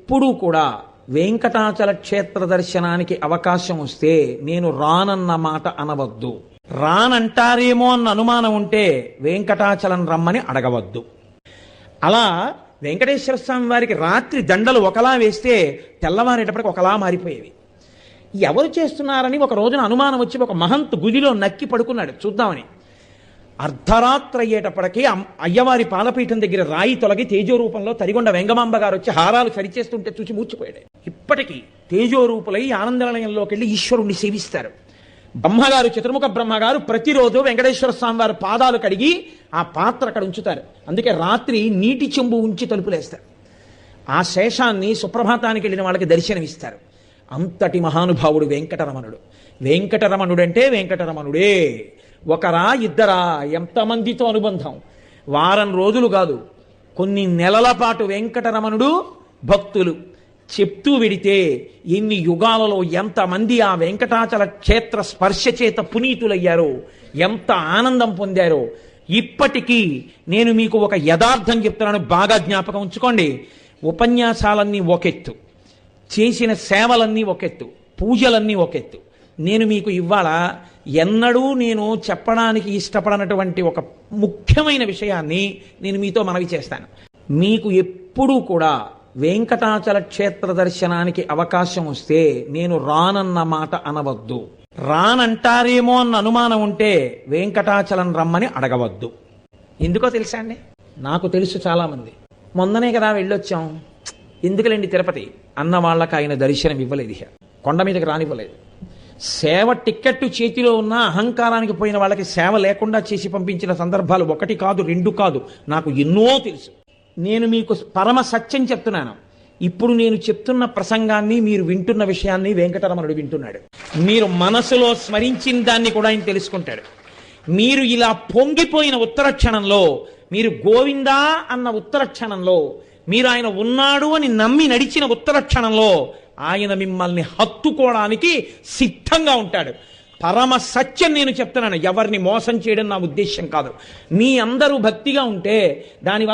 ఎప్పుడూ కూడా వెంకటాచల క్షేత్ర దర్శనానికి అవకాశం వస్తే నేను రానన్న మాట అనవద్దు. రానంటారేమో అన్న అనుమానం ఉంటే వెంకటాచలం రమ్మని అడగవద్దు. అలా వెంకటేశ్వర స్వామి వారికి రాత్రి దండలు ఒకలా వేస్తే తెల్లవారేటప్పటికి ఒకలా మారిపోయేవి. ఎవరు చేస్తున్నారని ఒక రోజున అనుమానం వచ్చి ఒక మహంత్ గుదిలో నక్కి పడుకున్నాడు చూద్దామని. అర్ధరాత్రి అయ్యేటప్పటికీ అయ్యవారి పాదపీఠం దగ్గర రాయి తొలగి తేజోరూపంలో తరిగొండ వెంగమాంబ గారు వచ్చి హారాలు సరిచేస్తుంటే చూసి మూర్చిపోయాడు. ఇప్పటికీ తేజోరూపులై ఆనందనిలయంలోకి వెళ్ళి ఈశ్వరుణ్ణి సేవిస్తారు. బ్రహ్మగారు, చతుర్ముఖ బ్రహ్మగారు ప్రతిరోజు వెంకటేశ్వర స్వామి వారి పాదాలు కడిగి ఆ పాత్ర అక్కడ ఉంచుతారు. అందుకే రాత్రి నీటి చెంబు ఉంచి తలుపులేస్తారు. ఆ శేషాన్ని సుప్రభాతానికి వెళ్ళిన వాళ్ళకి దర్శనమిస్తారు. అంతటి మహానుభావుడు వెంకటరమణుడు. వెంకటరమణుడు అంటే వెంకటరమణుడే. ఒకరా ఇద్దరా, ఎంతమందితో అనుబంధం. వారం రోజులు కాదు, కొన్ని నెలల పాటు వెంకటరమణుడు భక్తులు చెప్తూ విడితే ఎన్ని యుగాలలో ఎంతమంది ఆ వెంకటాచల క్షేత్ర స్పర్శ చేత పునీతులయ్యారో, ఎంత ఆనందం పొందారో. ఇప్పటికీ నేను మీకు ఒక యథార్థం చెప్తున్నాను, బాగా జ్ఞాపకం ఉంచుకోండి. ఉపన్యాసాలన్నీ ఒకెత్తు, చేసిన సేవలన్నీ ఒకెత్తు, పూజలన్నీ ఒకెత్తు. నేను మీకు ఇవాళ ఎన్నడూ నేను చెప్పడానికి ఇష్టపడనటువంటి ఒక ముఖ్యమైన విషయాన్ని నేను మీతో మనవి చేస్తాను. మీకు ఎప్పుడూ కూడా వెంకటాచల క్షేత్ర దర్శనానికి అవకాశం వస్తే నేను రానన్న మాట అనవద్దు. రానంటారేమో అన్న అనుమానం ఉంటే వెంకటాచలం రమ్మని అడగవద్దు. ఎందుకో తెలుసా అండి? నాకు తెలుసు చాలామంది మొన్ననే కదా వెళ్ళొచ్చాం, ఎందుకులేండి తిరుపతి అన్న వాళ్ళకి ఆయన దర్శనం ఇవ్వలేదు, కొండ మీదకి రానివ్వలేదు. సేవ టిక్కెట్టు చేతిలో ఉన్న అహంకారానికి పోయిన వాళ్ళకి సేవ లేకుండా చేసి పంపించిన సందర్భాలు ఒకటి కాదు, రెండు కాదు, నాకు ఎన్నో తెలుసు. నేను మీకు పరమ సత్యం చెప్తున్నాను. ఇప్పుడు నేను చెప్తున్న ప్రసంగాన్ని, మీరు వింటున్న విషయాన్ని వెంకటరమణుడు వింటున్నాడు. మీరు మనసులో స్మరించిన దాన్ని కూడా ఆయన తెలుసుకుంటాడు. మీరు ఇలా పొంగిపోయిన ఉత్తర క్షణంలో, మీరు గోవిందా అన్న ఉత్తర క్షణంలో, మీరు ఆయన ఉన్నాడు అని నమ్మి నడిచిన ఉత్తర క్షణంలో ఆయన మిమ్మల్ని హత్తుకోవడానికి సిద్ధంగా ఉంటాడు. పరమ సత్యం నేను చెప్తున్నాను. ఎవరిని మోసం చేయడం నా ఉద్దేశం కాదు. మీ అందరూ భక్తిగా ఉంటే దానివల్ల